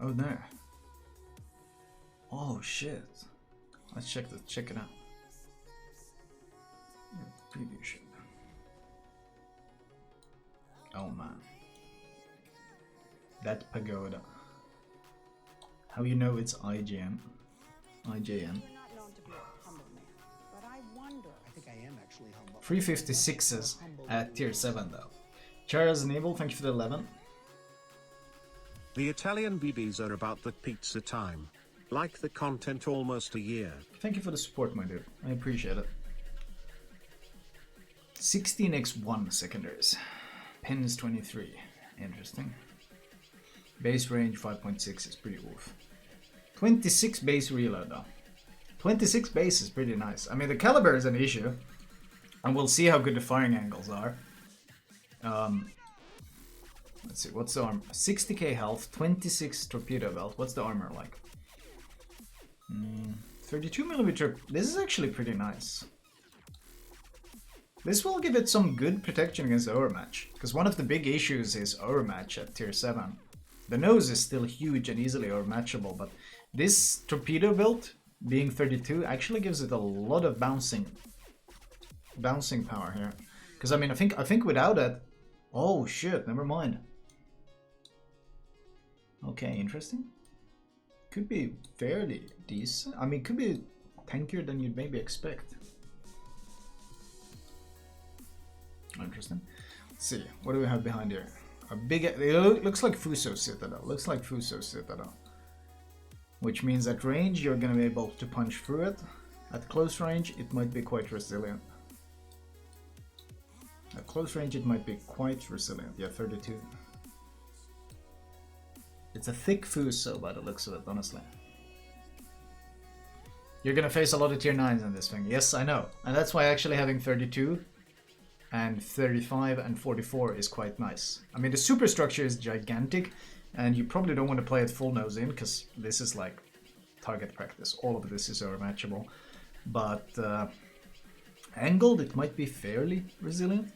Oh no. Oh shit. Let's check it out. Preview ship. Oh man. That pagoda. How you know it's IGN? IJN. 356s at tier 7 though. Charles Naval, thank you for the 11. The Italian DDs are about the pizza time. Like the content almost a year. Thank you for the support, my dude. I appreciate it. 16x1 secondaries. Pins 23. Interesting. Base range 5.6 is pretty oof. 26 base reload though. 26 base is pretty nice. I mean, the caliber is an issue. And we'll see how good the firing angles are. Let's see, what's the armor? 60k health, 26 torpedo belt. What's the armor like? 32mm. This is actually pretty nice. This will give it some good protection against overmatch. Because one of the big issues is overmatch at tier 7. The nose is still huge and easily overmatchable, but this torpedo build, being 32, actually gives it a lot of bouncing power here. Because I mean, I think without it, oh shit, never mind. Okay, interesting. Could be fairly decent. I mean, could be tankier than you'd maybe expect. Interesting. Let's see, what do we have behind here? A big, it looks like Fuso Citadel. Looks like Fuso Citadel. Which means at range, you're going to be able to punch through it. At close range, it might be quite resilient. At close range, it might be quite resilient. Yeah, 32. It's a thick Fuso by the looks of it, honestly. You're going to face a lot of tier 9s in this thing. Yes, I know. And that's why actually having 32 and 35 and 44 is quite nice. I mean, the superstructure is gigantic, and you probably don't want to play it full nose in, because this is like target practice. All of this is overmatchable. But angled, it might be fairly resilient.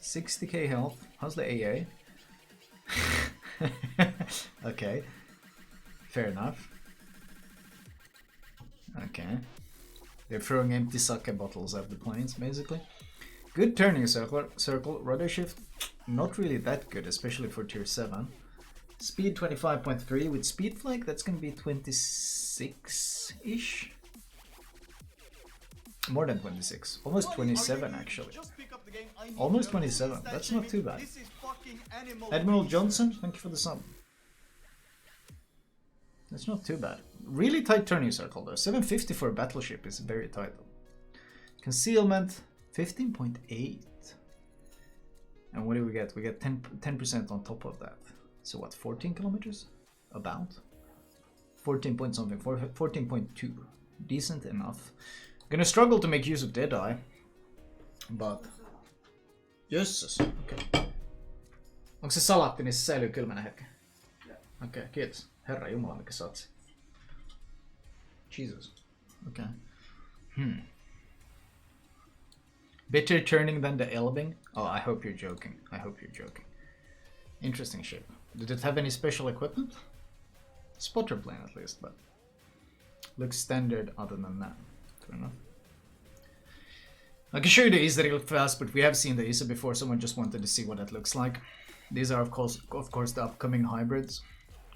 60k health. How's the AA? Okay. Fair enough. Okay. They're throwing empty sake bottles at the planes, basically. Good turning circle, rudder shift, not really that good, especially for tier 7. Speed 25.3, with speed flag that's gonna be 26-ish. More than 26, almost 27 actually. Almost 27, that's not too bad. Admiral Johnson, thank you for the sub. That's not too bad. Really tight turning circle though, 750 for a battleship is very tight though. Concealment, 15.8. And what do we get? We get 10% on top of that. So what, 14 kilometers? About? 14 point something, 14.2. Decent enough. Gonna struggle to make use of Deadeye. But... Jösses, okei. Onko se salaatti, niin se säilyy kylmänä hetken? Okei, kiitos. Herra Jumala, mikä satsi. Jesus. Okay. Better turning than the Elbing? Oh, I hope you're joking. I hope you're joking. Interesting ship. Did it have any special equipment? Spotter plane at least, but looks standard other than that. Fair enough. I can show you the Ise real fast, but we have seen the Ise before. Someone just wanted to see what that looks like. These are of course the upcoming hybrids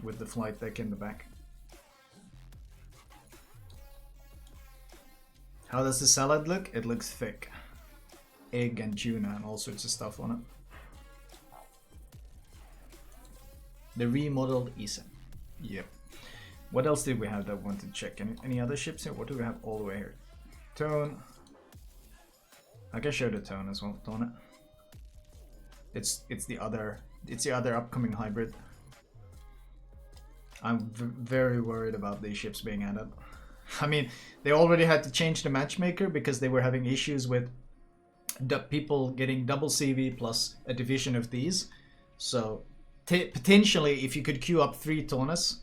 with the flight deck in the back. How does the salad look? It looks thick. Egg and tuna and all sorts of stuff on it. The remodeled Ise. Yep. What else did we have that I wanted to check? Any other ships here? What do we have all the way here? Tone. I can show the tone as well, don't it? It's the other upcoming hybrid. I'm very worried about these ships being added. I mean, they already had to change the matchmaker because they were having issues with the people getting double CV plus a division of these. So potentially, if you could queue up 3 tones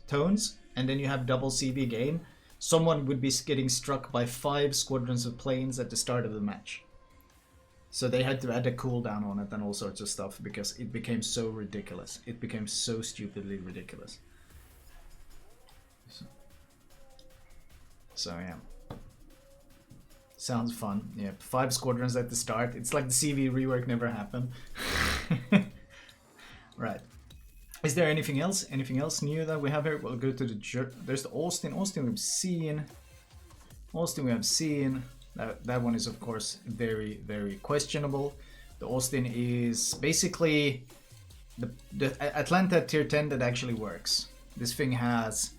and then you have double CV game, someone would be getting struck by 5 squadrons of planes at the start of the match. So they had to add a cooldown on it and all sorts of stuff because it became so ridiculous. It became so stupidly ridiculous. So yeah. Sounds fun. Yeah, 5 squadrons at the start. It's like the CV rework never happened. Right. Is there anything else? Anything else new that we have here? We'll go to the... There's the Austin. Austin we've seen. Austin we have seen. That one is of course very, very questionable. The Austin is basically the Atlanta tier 10 that actually works. This thing has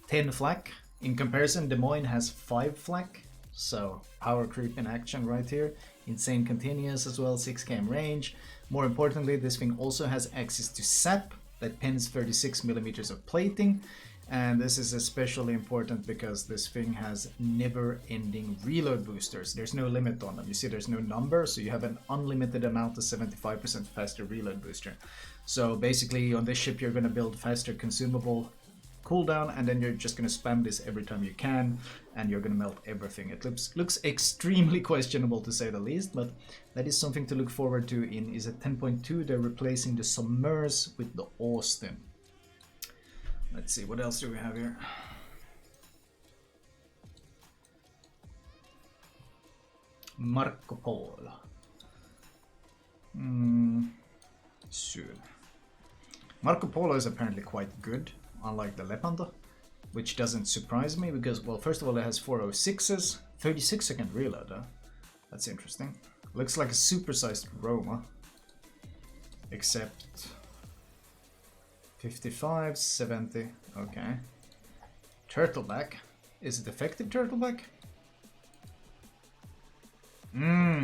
10 flak. In comparison, Des Moines has 5 flak. So power creep in action right here. Insane continuous as well, 6 km range. More importantly, this thing also has access to SAP that pens 36 millimeters of plating. And this is especially important because this thing has never-ending reload boosters. There's no limit on them. You see there's no number, so you have an unlimited amount of 75% faster reload booster. So basically on this ship you're going to build faster consumable cooldown, and then you're just going to spam this every time you can, and you're going to melt everything. It looks extremely questionable to say the least, but that is something to look forward to in Ise 10.2. They're replacing the Submerse with the Austin. Let's see, what else do we have here? Marco Polo. Soon. Marco Polo is apparently quite good, unlike the Lepanto, which doesn't surprise me because, well, first of all, it has 406s, 36-second reload. That's interesting. Looks like a supersized Roma, except 55, 70. Okay. Turtleback. Is it effective turtleback?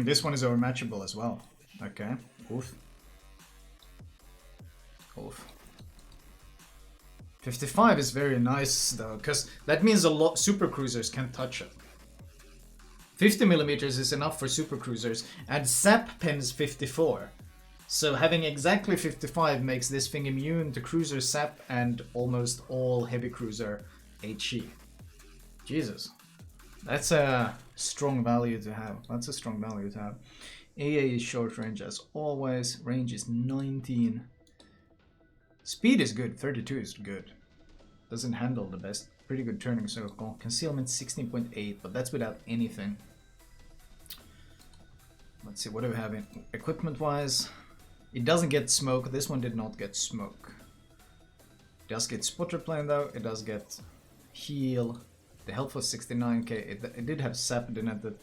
This one is overmatchable as well. Okay. Oof. Oof. 55 is very nice though, because that means a lot super cruisers can't touch it. 50 millimeters is enough for super cruisers, and SAP pens 54. So having exactly 55 makes this thing immune to cruiser SAP and almost all heavy cruiser HE. Jesus. That's a strong value to have. That's a strong value to have. AA is short range as always. Range is 19. Speed is good. 32 is good. Doesn't handle the best. Pretty good turning circle. Concealment 16.8, but that's without anything. Let's see, what do we have in equipment wise? It doesn't get smoke. This one did not get smoke. It does get spotter plane though. It does get heal. The health was 69k. It did have sap, didn't have the...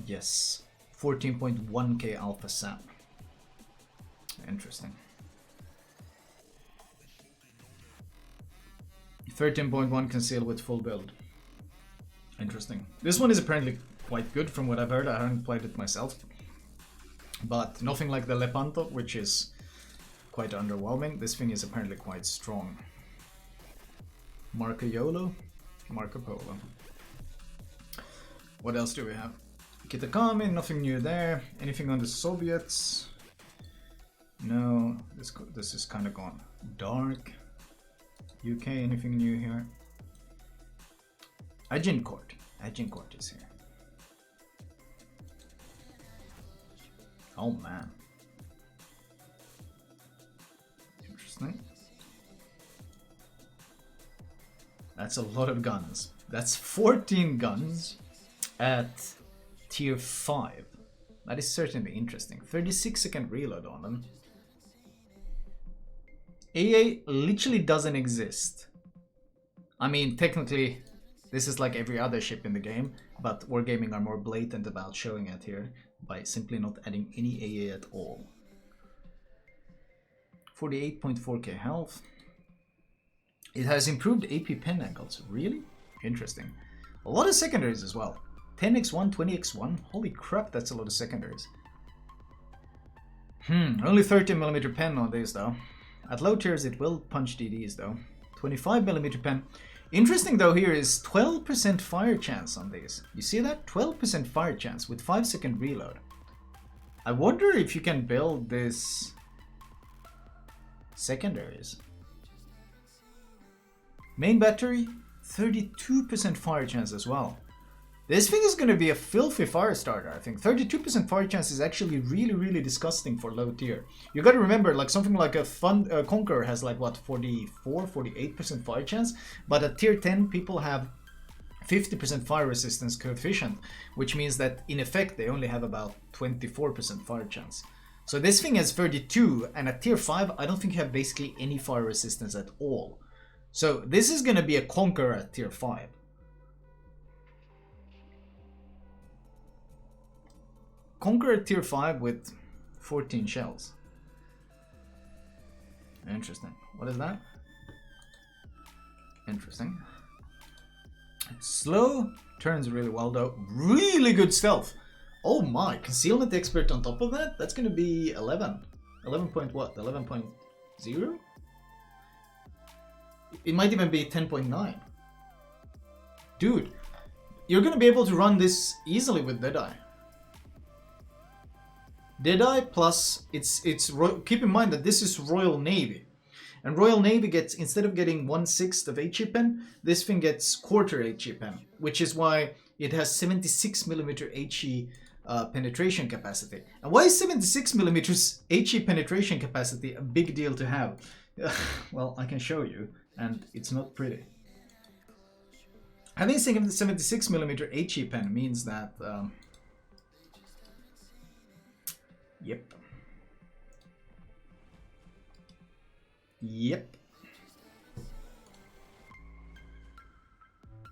Yes. 14.1k alpha sap. Interesting. 13.1 conceal with full build. Interesting. This one is apparently quite good from what I've heard. I haven't played it myself. But nothing like the Lepanto, which is quite underwhelming. This thing is apparently quite strong. Marco Polo. What else do we have? Kitakami, nothing new there. Anything on the Soviets? No, this is kind of gone dark. UK, anything new here? Agincourt is here. Oh man. Interesting. That's a lot of guns. That's 14 guns at tier 5. That is certainly interesting. 36-second reload on them. AA literally doesn't exist. I mean, technically, this is like every other ship in the game, but Wargaming are more blatant about showing it here by simply not adding any AA at all. 48.4k health. It has improved AP pen angles. Really? Interesting. A lot of secondaries as well. 10x1, 20x1. Holy crap, that's a lot of secondaries. Only 13mm pen on this though. At low tiers it will punch DDs though. 25mm pen. Interesting though here is 12% fire chance on these. You see that? 12% fire chance with 5-second reload. I wonder if you can build this secondaries. Main battery, 32% fire chance as well. This thing is going to be a filthy fire starter, I think. 32% fire chance is actually really disgusting for low tier. You got to remember, like something like a Conqueror has like what, 44, 48% fire chance, but at tier 10 people have 50% fire resistance coefficient, which means that in effect they only have about 24% fire chance. So this thing has 32, and at tier 5 I don't think you have basically any fire resistance at all. So this is going to be a conqueror at tier 5. Conqueror at tier 5 with 14 shells. Interesting. What is that? Interesting. Slow, turns really well though. Really good stealth. Oh my, concealment expert on top of that? That's gonna be 11. 11 point what? 11.0? It might even be 10.9. Dude, you're gonna be able to run this easily with Deadeye. Deadeye plus, keep in mind that this is Royal Navy. And Royal Navy gets, instead of getting 1/6 of HE pen, this thing gets quarter HE pen, which is why it has 76mm HE penetration capacity. And why is 76mm HE penetration capacity a big deal to have? Well, I can show you, and it's not pretty. Having 76mm HE pen means that... Yep. Yep.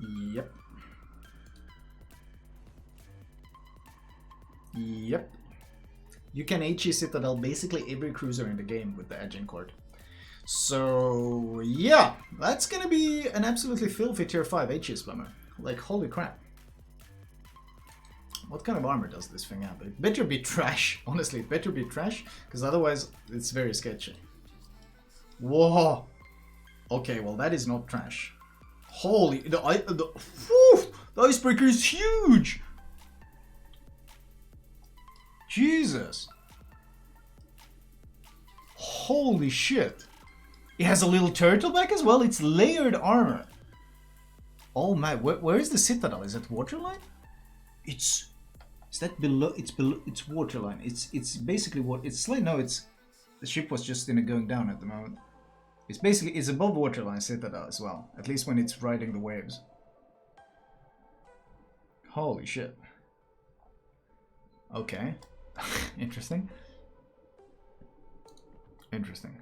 Yep. Yep. You can HE Citadel basically every cruiser in the game with the Agincourt. So yeah, that's gonna be an absolutely filthy tier 5 HE spammer. Like holy crap. What kind of armor does this thing have? It better be trash. Honestly, it better be trash, because otherwise it's very sketchy. Whoa. Okay, well that is not trash. Holy, the icebreaker is huge. Jesus. Holy shit. It has a little turtleback as well. It's layered armor. Oh man, where is the Citadel? Is it waterline? Is that below? It's below. It's waterline. It's basically what it's like. No, it's the ship was just in a going down at the moment. It's above waterline Citadel as well. At least when it's riding the waves. Holy shit. Okay. Interesting. Interesting.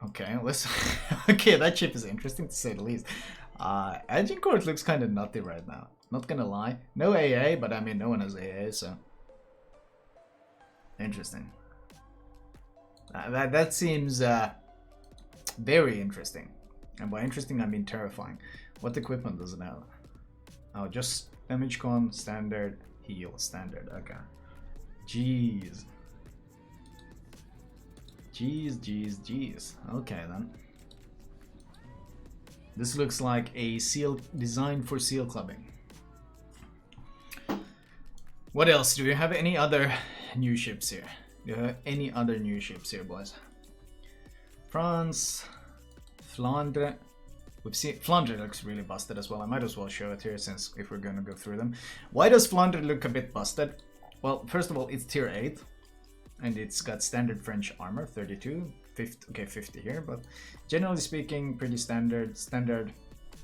Okay, let's. Okay, that ship is interesting to say the least. Agincourt looks kind of nutty right now. Not gonna lie. No AA, but I mean, no one has AA, so. Interesting. That seems very interesting. And by interesting, I mean terrifying. What equipment does it have? Oh, just damage con, standard, heal, standard. Okay. Jeez. Jeez. Okay then. This looks like a seal designed for seal clubbing. What else? Do we have any other new ships here? Do you have any other new ships here, boys? France, Flandre. We've seen Flandre looks really busted as well. I might as well show it here since if we're gonna go through them. Why does Flandre look a bit busted? Well, first of all, it's tier 8. And it's got standard French armor, 32, 50, okay, 50 here, but generally speaking, pretty standard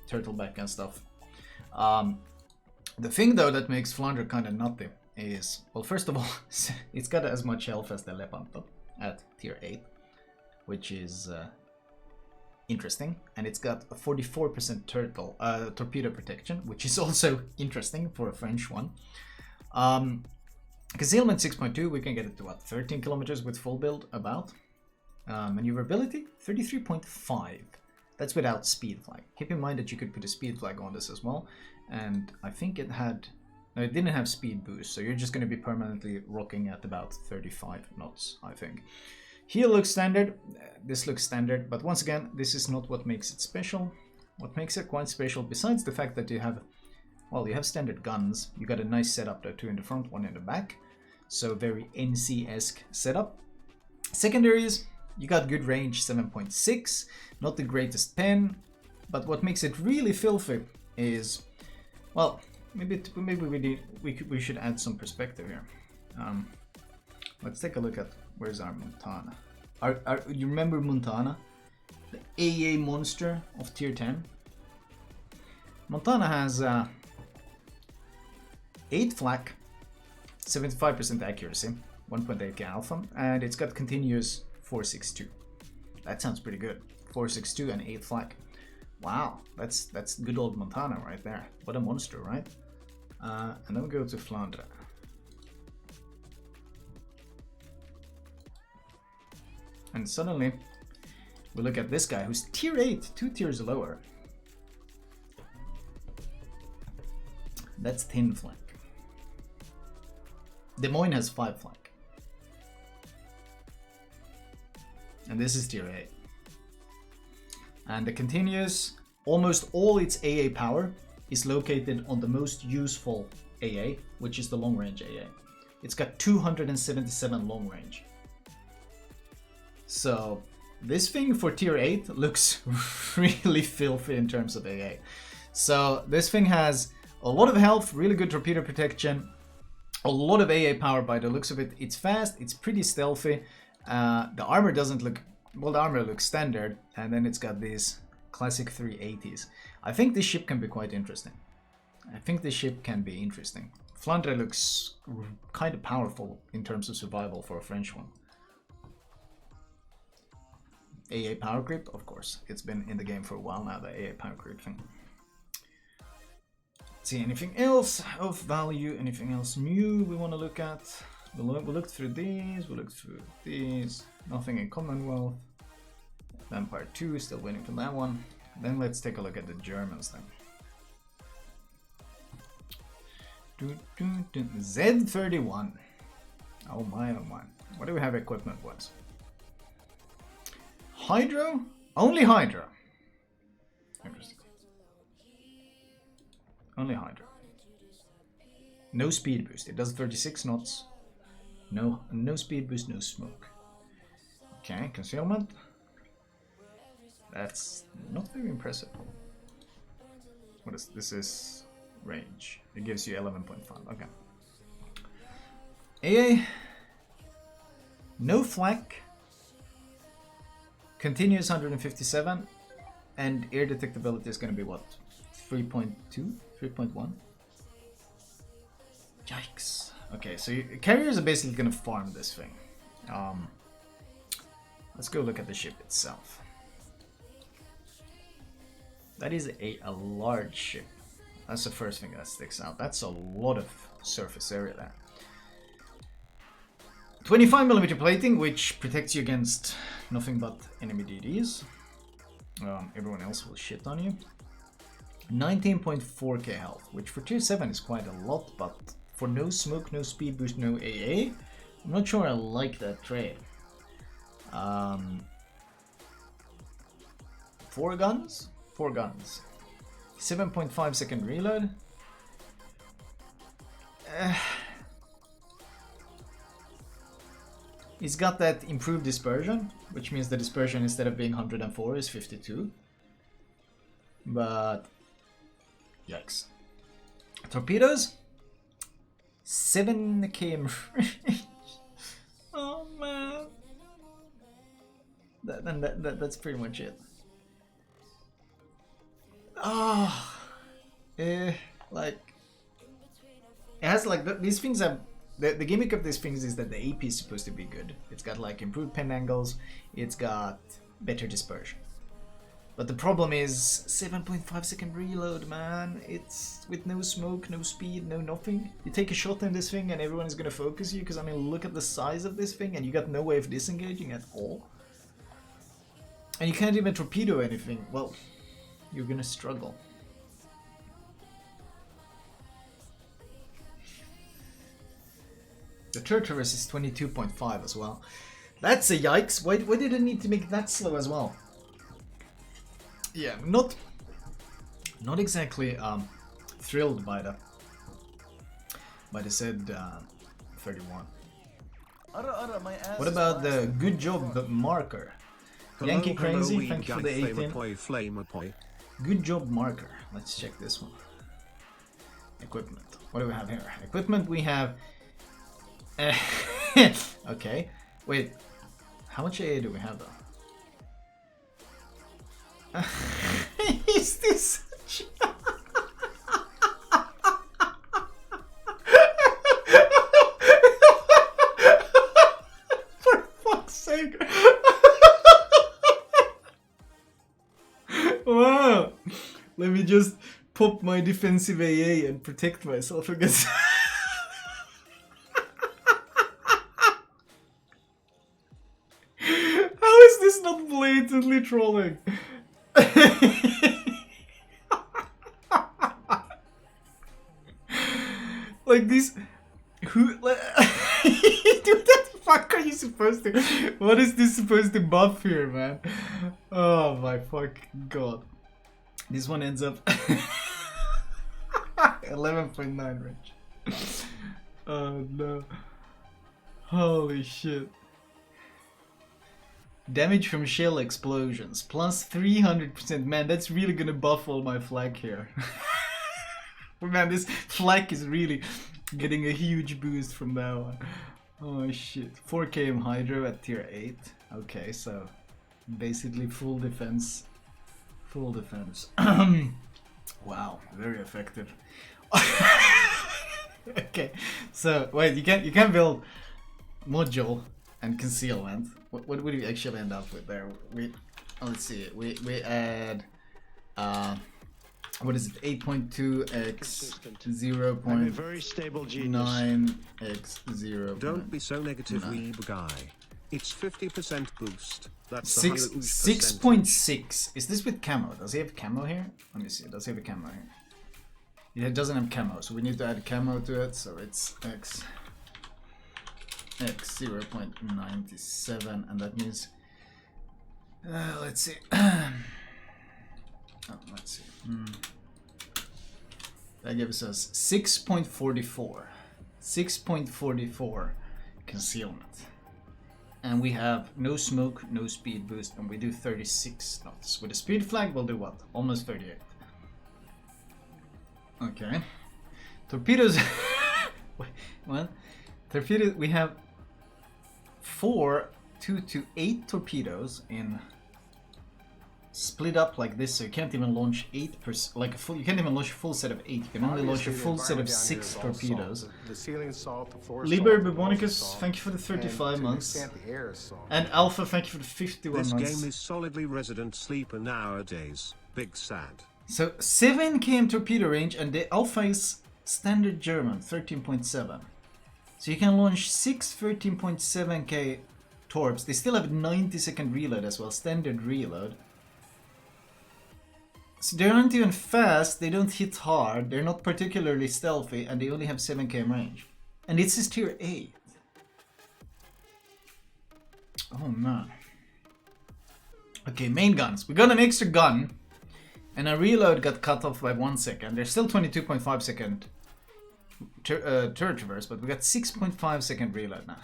turtleback and stuff. The thing though that makes Flandre kind of nutty is, well, first of all, it's got as much health as the Lepanto at tier 8, which is interesting, and it's got a 44% torpedo protection, which is also interesting for a French one. Concealment 6.2, we can get it to what, 13 kilometers with full build, about. Maneuverability 33.5. That's without speed flag. Keep in mind that you could put a speed flag on this as well, and I think it had, no, it didn't have speed boost, so you're just going to be permanently rocking at about 35 knots, I think. Here looks standard, this looks standard, but once again, this is not what makes it special. What makes it quite special, besides the fact that you have, well, you have standard guns, you got a nice setup there, 2 in the front, 1 in the back. So very NC-esque setup. Secondaries, you got good range, 7.6, not the greatest pen, but what makes it really filthy is, well, maybe we should add some perspective here. Let's take a look at where's our Montana. You remember Montana, the AA monster of tier 10? Montana has 8 flak, 75% accuracy, 1.8k alpha, and it's got continuous 462. That sounds pretty good. 462 and 8 flak. Wow, that's good old Montana right there. What a monster, right? And then we go to Flandre. And suddenly, we look at this guy who's tier 8, 2 tiers lower. That's 10 flank. Des Moines has 5 flank. And this is tier 8. And the continuous, almost all its AA power is located on the most useful AA, which is the long range AA. It's got 277 long range. So this thing for tier 8 looks really filthy in terms of AA. So this thing has a lot of health, really good torpedo protection, a lot of AA power by the looks of it. It's fast, it's pretty stealthy. The armor doesn't look, well, the armor looks standard, and then it's got these classic 380s. I think this ship can be quite interesting. Flandre looks kind of powerful in terms of survival for a French one. AA power creep, of course. It's been in the game for a while now, the AA power creep thing. See anything else of value, anything else new we want to look at? We looked through these, nothing in Commonwealth. Vampire 2, still waiting for that one. Then let's take a look at the Germans then. Z31. Oh my, oh my. What do we have equipment-wise? Hydro? Only Hydro. Interesting. Only Hydro. No speed boost. It does 36 knots. No speed boost, no smoke. Okay, concealment. That's not very impressive. What is this? Is range. It gives you 11.5. Okay. AA. No flak. Continuous 157. And air detectability is going to be what? 3.2? 3.1? Yikes. Okay, so carriers are basically going to farm this thing. Let's go look at the ship itself. That is a large ship. That's the first thing that sticks out. That's a lot of surface area there. 25mm plating, which protects you against nothing but enemy DDs. Everyone else will shit on you. 19.4k health, which for tier 7 is quite a lot, but for no smoke, no speed boost, no AA, I'm not sure I like that trade. 4 guns? 4 guns. 7.5 second reload. He's got that improved dispersion, which means the dispersion instead of being 104 is 52. But yikes. Torpedoes? 7 km range. Oh man. That's pretty much it. Ah, like it has like these things have the gimmick of these things is that the AP is supposed to be good. It's got like improved pen angles, it's got better dispersion. But the problem is 7.5 second reload, man. It's with no smoke, no speed, no nothing. You take a shot in this thing and everyone is gonna focus you, because I mean look at the size of this thing and you got no way of disengaging at all. And you can't even torpedo anything. Well, you're gonna struggle. The Turturus is 22.5 as well. That's a yikes. Why did it need to make that slow as well? Yeah, not exactly thrilled by the said 31. What about the good job Marker? Yankee Crazy, thank you for the 18. Good job, Marker. Let's check this one. Equipment. What do we have here? Equipment, we have... okay. Wait. How much AA do we have, though? Is this such... Wow! Let me just pop my defensive AA and protect myself against. How is this not blatantly trolling? Like this. Who? Dude, that fuck are you supposed to? What is this supposed to buff here, man? Oh my fucking god. This one ends up 11.9 range. Oh no. Holy shit. Damage from shell explosions. Plus 300%. Man, that's really gonna buff all my flak here. Man, this flak is really getting a huge boost from that one. Oh shit. 4 km Hydro at tier 8. Okay, so basically full defense. Full defense. Wow, very effective. Okay, so wait, you can build module and concealment. What would we actually end up with there? Let's see. We add what is it? 8.2 x 0.9 x 0. Don't be so negative, weeb guy. It's 50% boost. That's 6.6. Is this with camo? Does he have camo here? Let me see. Does he have a camo here? Yeah, it doesn't have camo, so we need to add camo to it. So it's x 0.97, and that means let's see. Let's see. That gives us 6.44. 6.44 concealment. And we have no smoke, no speed boost, and we do 36 knots. With a speed flag, we'll do what? Almost 38. Okay. Torpedoes. Wait, what? Torpedoes, we have 2 to 8 torpedoes in split up like this, so you can't even launch 8%, like a full, you can't even launch a full set of 8, you can only launch a full set of 6 torpedoes. Liber Bubonicus, thank you for the 35 months. And Alpha, thank you for the 51 this months. This game is solidly resident sleeper nowadays. Big sad. So 7 km torpedo range, and the Alpha is standard German, 13.7. So you can launch 6 13.7k torps. They still have 90-second reload as well, standard reload. So they aren't even fast, they don't hit hard, they're not particularly stealthy, and they only have 7 km range. And this is tier 8. Oh man. Okay, main guns. We got an extra gun, and our reload got cut off by 1 second. There's still 22.5 second turret traverse, but we got 6.5 second reload now.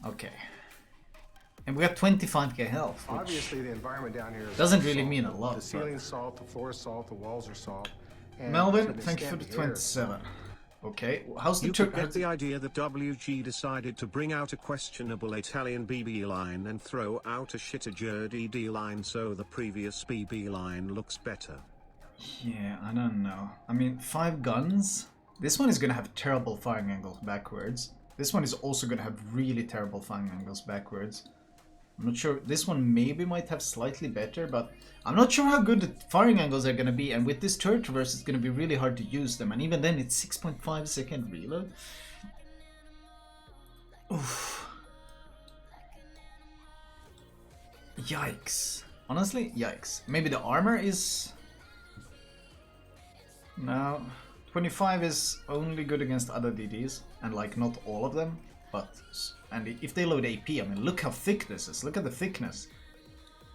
Okay. And we got 25k health. Obviously, the environment down here doesn't really mean a lot. The ceiling's salt, the floor is salt, the walls are salt. Melvin, thank you for the 27. Okay, how's the You get the idea that WG decided to bring out a questionable Italian BB line and throw out a shitter GER DD line so the previous BB line looks better. Yeah, I don't know. I mean, 5 guns. This one is gonna have terrible firing angles backwards. This one is also gonna have really terrible firing angles backwards. I'm not sure. This one maybe might have slightly better, but I'm not sure how good the firing angles are going to be. And with this turret traverse, it's going to be really hard to use them. And even then, it's 6.5 second reload. Oof. Yikes. Honestly, yikes. Maybe the armor is... No. 25 is only good against other DDs. And like, not all of them. But... And if they load AP, I mean, look how thick this is. Look at the thickness.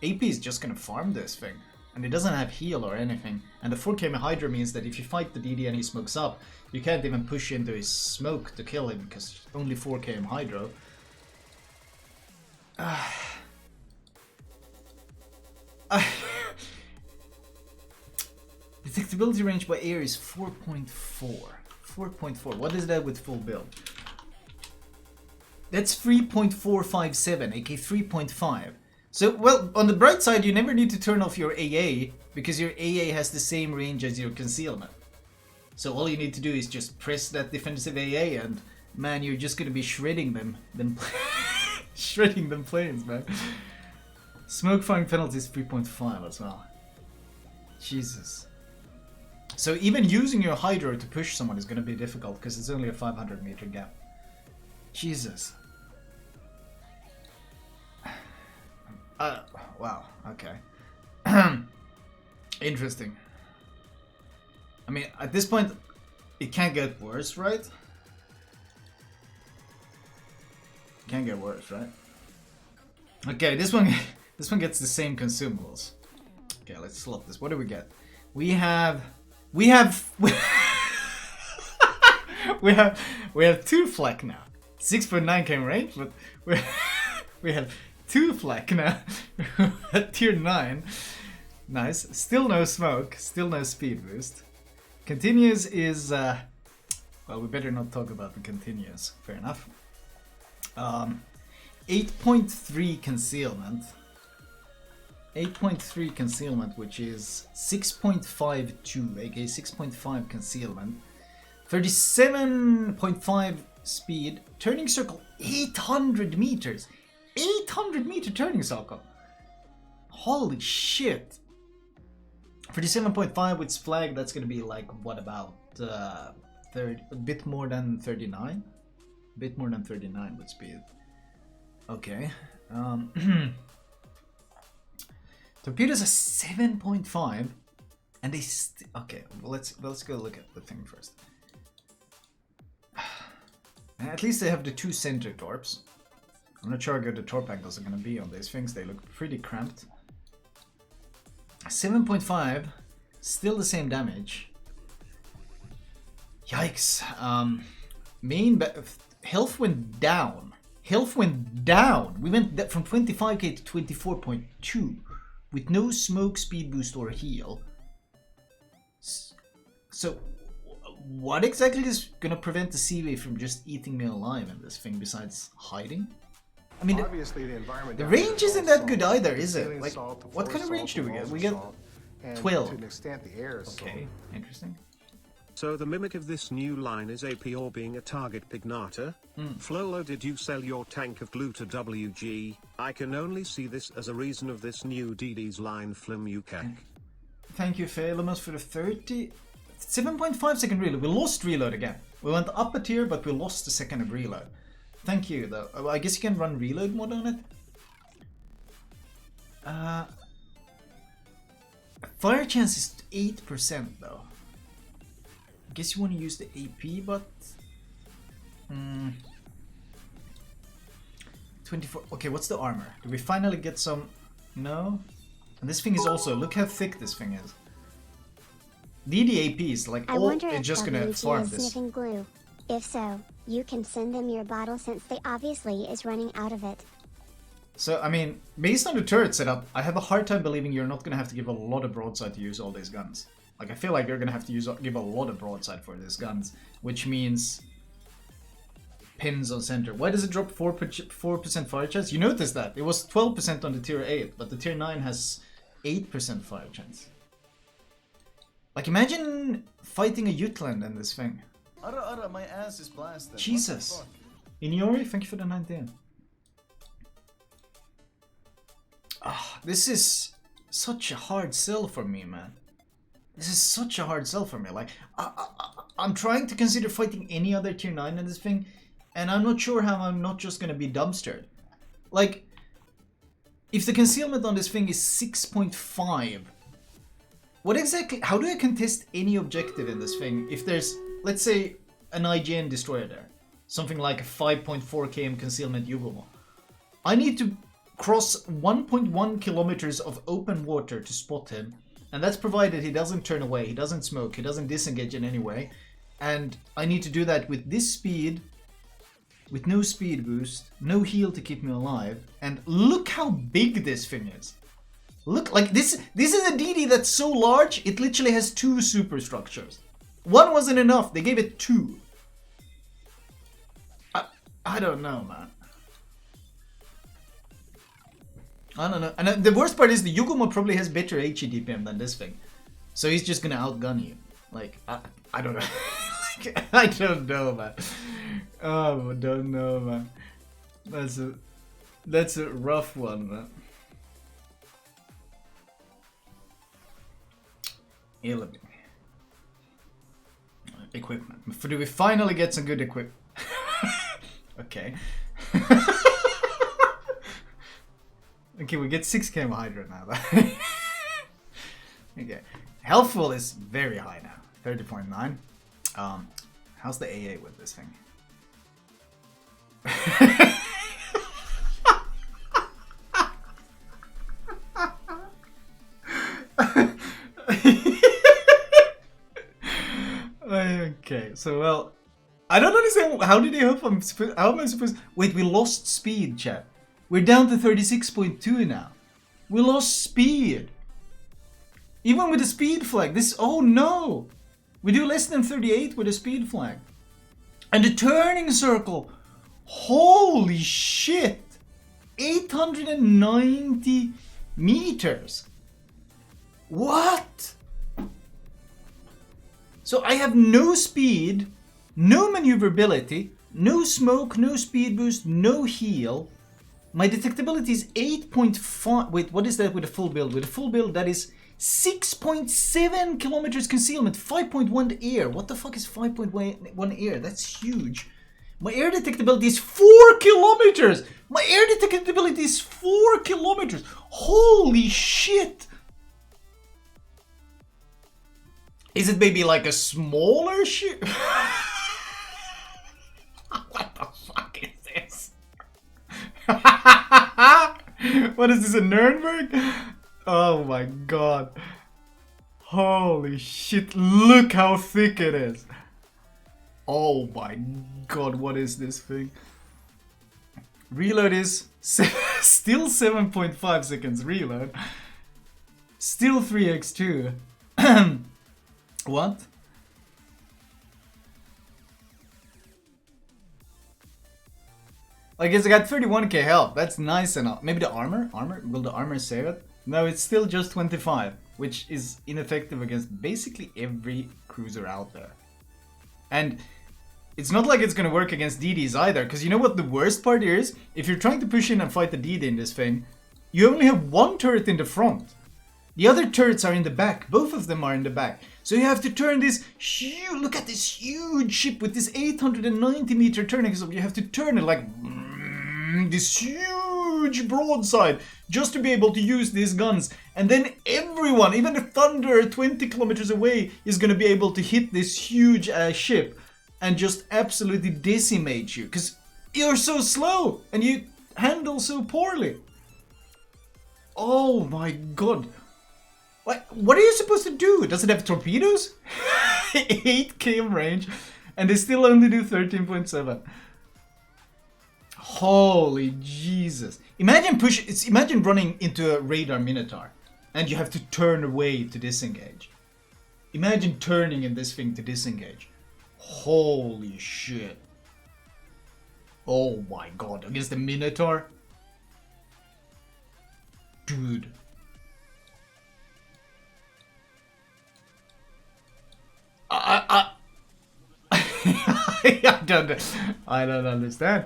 AP is just gonna farm this thing. And it doesn't have heal or anything. And the 4 km Hydra means that if you fight the DD and he smokes up, you can't even push into his smoke to kill him, because only 4 km Hydro. Detectability range by air is 4.4. 4.4. What is that with full build? That's 3.457, aka 3.5. So, well, on the bright side, you never need to turn off your AA, because your AA has the same range as your concealment. So all you need to do is just press that defensive AA, and man, you're just gonna be shredding them shredding them planes, man. Smoke firing penalty is 3.5 as well. Jesus. So even using your hydro to push someone is going to be difficult because it's only a 500-meter gap. Jesus. Wow, okay. Interesting. I mean, at this point, it can't get worse, right? Can't get worse, right? Okay, this one gets the same consumables. Okay, let's slot this. What do we get? We have we have 2 flak now. 6.9 km range, but we have 2 flak now at tier 9. Nice. Still no smoke. Still no speed boost. Continuous is well, we better not talk about the continuous. Fair enough. 8.3 concealment. 8.3 concealment, which is 6.52, aka 6.5 concealment. 37.5 speed. Turning circle, 800 meters. 800 meter turning circle. Holy shit. 37.5 with flag, that's gonna be like, what about a bit more than 39? A bit more than 39 with speed. Okay. Torpedoes are 7.5, and they okay. Well, let's go look at the thing first. At least they have the 2 center torps. I'm not sure how good the torp angles are gonna be on these things. They look pretty cramped. 7.5, still the same damage. Yikes. Main health went down. Health went down. We went from 25k to 24.2 with no smoke, speed boost, or heal. So, what exactly is gonna prevent the Seaway from just eating me alive in this thing besides hiding? I mean, Obviously, the environment the down here range is isn't all that good salt. either, The is it? ceiling's Like, salt, the what floor's kind of salt, range the do we get? walls We are get salt, and 12. to an extent, the air is salt. Okay, interesting. So the mimic of this new line is AP or being a target pignata? Flolo, did you sell your tank of glue to WG? I can only see this as a reason of this new DDs line Flamu. Thank you, Phailamos, for the 7.5 second reload. We lost reload again. We went up a tier, but we lost a second of reload. Thank you, though. I guess you can run reload mode on it. Fire chance is 8%, though. I guess you want to use the AP, but 24. Okay, what's the armor? Do we finally get some? No. And this thing is also, look how thick this thing is. DD AP is like, I wonder it's if just gonna WG farm is this. sniffing glue. If so, you can send them your bottle since they obviously is running out of it. So, I mean, based on the turret setup, I have a hard time believing you're not gonna have to give a lot of broadside to use all these guns. Like, I feel like you're gonna have to give a lot of broadside for these guns, which means pins on center. Why does it drop 4% fire chance? You noticed that. It was 12% on the tier 8, but the tier 9 has 8% fire chance. Like, imagine fighting a Jutland in this thing. My ass is blasted. Jesus. Inori, thank you for the 19. This is such a hard sell for me, man. This is such a hard sell for me. Like, I'm trying to consider fighting any other tier 9 in this thing, and I'm not sure how I'm not just gonna be dumpstered. Like, if the concealment on this thing is 6.5, what exactly, how do I contest any objective in this thing if there's, let's say, an IGN destroyer there? Something like a 5.4 km concealment Hyuga. I need to cross 1.1 kilometers of open water to spot him, and that's provided he doesn't turn away, he doesn't smoke, he doesn't disengage in any way, and I need to do that with this speed, with no speed boost, no heal to keep me alive, and look how big this thing is. Look, like this is a DD that's so large, it literally has 2 superstructures. One wasn't enough, they gave it 2. I don't know, man. I don't know. And the worst part is the Hyuga probably has better HE DPM than this thing. So he's just gonna outgun you. Like, I don't know. Like, I don't know, man. Oh, I don't know, man. That's a rough one, man. Elbing. Equipment. Do we finally get some good equipment? Okay. Okay, we get 6k Hydra now. Okay. Healthful is very high now. 30.9. How's the AA with this thing? Okay, so well, I don't understand. How did he hope I'm supposed? How am I supposed? Wait, we lost speed, chat. We're down to 36.2 now. We lost speed. Even with the speed flag, this. Oh no, we do less than 38 with a speed flag, and the turning circle. Holy shit! 890 meters. What? So I have no speed, no maneuverability, no smoke, no speed boost, no heal. My detectability is 8.5. Wait, what is that with a full build? With a full build, that is 6.7 kilometers concealment, 5.1 air. What the fuck is 5.1 air? That's huge. My air detectability is 4 kilometers. My air detectability is 4 kilometers. Holy shit. Is it maybe like a smaller ship? What the fuck is this? What is this, a Nuremberg? Oh my god. Holy shit, look how thick it is. Oh my god, what is this thing? Reload is still 7.5 seconds reload. Still 3x2. What? I guess I got 31k health. That's nice enough. Maybe the armor? Will the armor save it? No, it's still just 25, which is ineffective against basically every cruiser out there. And it's not like it's gonna work against DDs either, because you know what the worst part is? If you're trying to push in and fight the DD in this thing, you only have one turret in the front. The other turrets are in the back. Both of them are in the back. So you have to turn this huge, look at this huge ship with this 890 meter turning. So you have to turn it like this huge broadside just to be able to use these guns. And then everyone, even the Thunder 20 kilometers away, is going to be able to hit this huge ship and just absolutely decimate you. Because you're so slow and you handle so poorly. Oh my god. What are you supposed to do? Does it have torpedoes? 8 km range, and they still only do 13.7. Holy Jesus! Imagine running into a radar Minotaur, and you have to turn away to disengage. Imagine turning in this thing to disengage. Holy shit! Oh my god! Against the Minotaur, dude. I don't understand.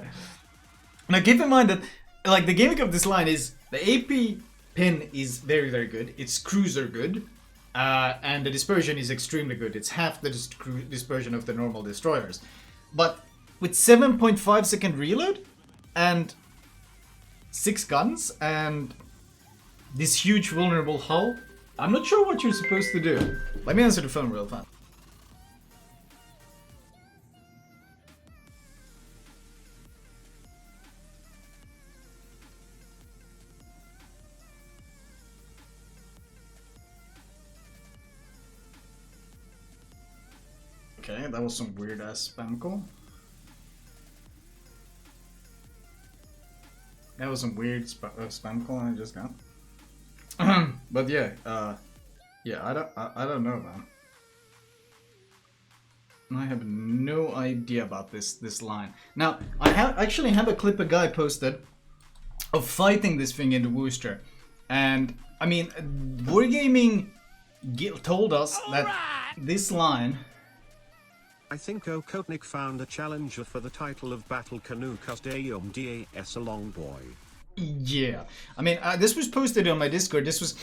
Now keep in mind that like the gimmick of this line is the AP pin is very, very good. It's cruiser good. And the dispersion is extremely good. It's half the dispersion of the normal destroyers. But with 7.5 second reload and 6 guns and this huge vulnerable hull, I'm not sure what you're supposed to do. Let me answer the phone real fast. Okay, that was some weird ass spam call. That was some weird spam call I just got. But yeah, yeah, I don't know, man. I have no idea about this line. Now, I actually have a clip a guy posted of fighting this thing in the Worcester, and I mean, Wargaming told us that this line. I think Okotnik found a challenger for the title of Battle Canoe Cusdeum Das Along Boy. Yeah, I mean, this was posted on my Discord. This was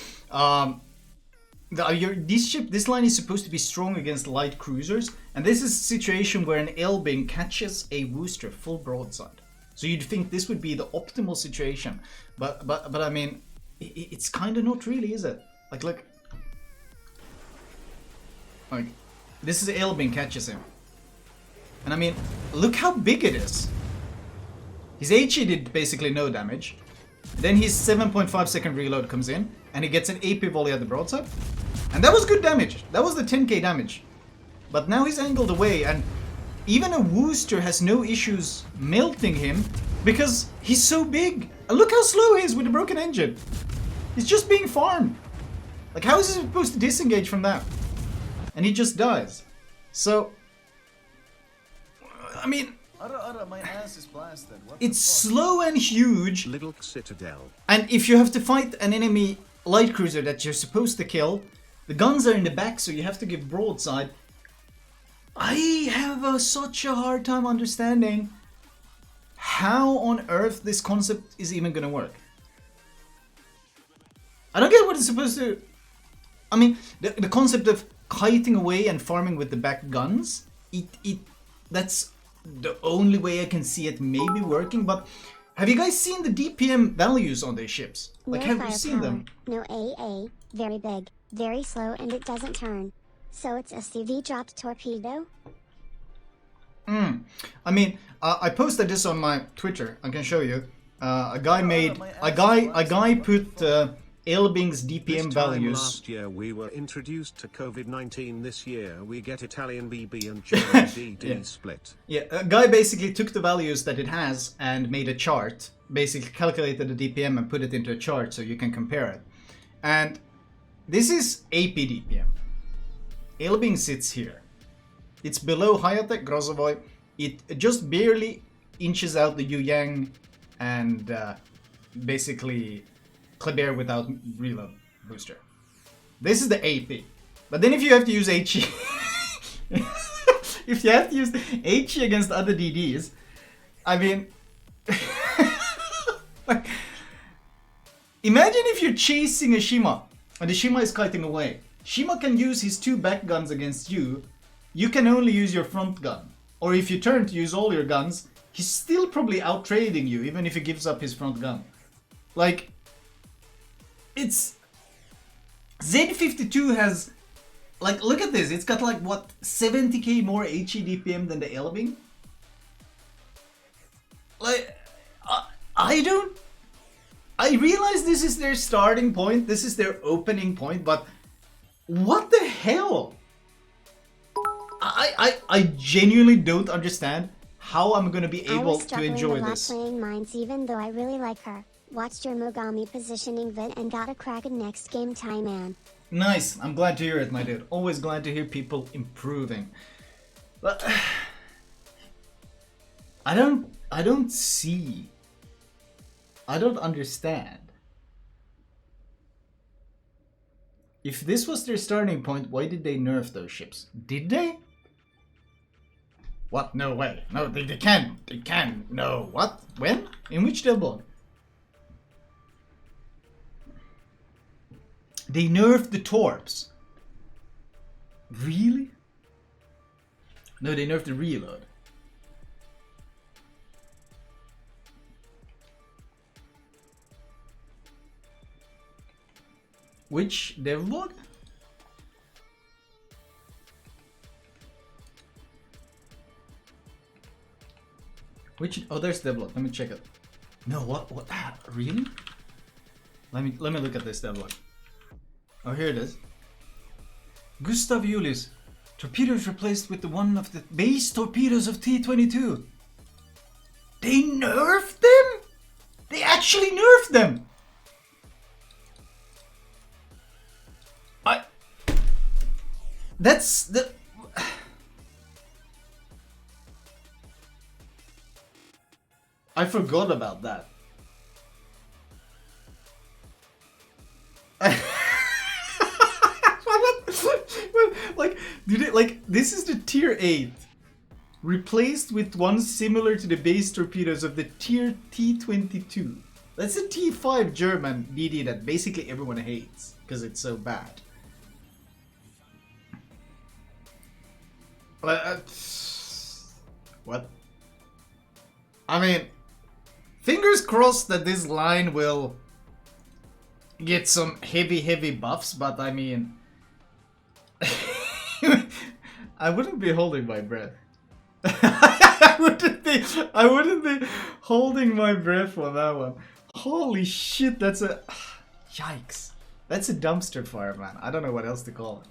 This line is supposed to be strong against light cruisers, and this is a situation where an Elbing catches a Worcester full broadside. So you'd think this would be the optimal situation, but I mean, it's kind of not really, is it? Like, look, like this is Elbing catches him, and I mean, look how big it is. His HE did basically no damage. Then his 7.5 second reload comes in, and he gets an AP volley at the broadside. And that was good damage. That was the 10k damage. But now he's angled away, and even a Worcester has no issues melting him because he's so big. And look how slow he is with the broken engine. He's just being farmed. Like, how is he supposed to disengage from that? And he just dies. So, I mean, My ass is blasted. What it's the fuck? slow and huge. Little Citadel. And if you have to fight an enemy light cruiser that you're supposed to kill, the guns are in the back, so you have to give broadside. I have such a hard time understanding how on earth this concept is even gonna work. I don't get what it's supposed to... I mean, the concept of kiting away and farming with the back guns, that's the only way I can see it maybe working, but have you guys seen the DPM values on these ships? Like, No have you seen them? No AA, very big, very slow, and it doesn't turn. So it's a CV dropped torpedo? I mean, I posted this on my Twitter. I can show you. A guy put Elbing's DPM This time values. last year we were introduced to COVID-19. This year we get Italian BB and German DD Yeah. split. Yeah, a guy basically took the values that it has and made a chart. Basically calculated the DPM and put it into a chart so you can compare it. And this is AP DPM. Elbing sits here. It's below Hayate, Grozovoy. It just barely inches out the Yu Yang and basically Kleber without reload booster. This is the AP. But then if you have to use HE, if you have to use HE against other DDs, I mean, like, imagine if you're chasing a Shima and the Shima is kiting away. Shima can use his two back guns against you. You can only use your front gun. Or if you turn to use all your guns, he's still probably out trading you even if he gives up his front gun. Like, it's... Z52 has... Like, look at this. It's got like, what, 70k more HE DPM than the Elbing? Like, I don't... I realize this is their starting point. This is their opening point, but... What the hell? I genuinely don't understand how I'm gonna be able to enjoy I was this. playing mines even though I really like her. Watched your Mogami positioning vid and got a crackin' next game time, man. Nice. I'm glad to hear it, my dude. Always glad to hear people improving. But I don't see. I don't understand. If this was their starting point, why did they nerf those ships? Did they? What? No way. No, they can. They can. No. What? When? In which double? They nerfed the torps. Really? No, they nerfed the reload. Which devlog? Which? Oh, there's devlog. Let me check it. No, what? What? Really? Let me look at this devlog. Oh, here it is. Gustav Julius. Torpedoes replaced with the one of the base torpedoes of T-22. They nerfed them? They actually nerfed them! That's the... I forgot about that. Like, did it, like, this is the tier 8 replaced with one similar to the base torpedoes of the tier T-22. That's a T5 German DD that basically everyone hates because it's so bad. What? I mean, fingers crossed that this line will get some heavy buffs, but I mean, I wouldn't be holding my breath. I wouldn't be holding my breath for that one. Holy shit, that's a... Yikes. That's a dumpster fire, man. I don't know what else to call it.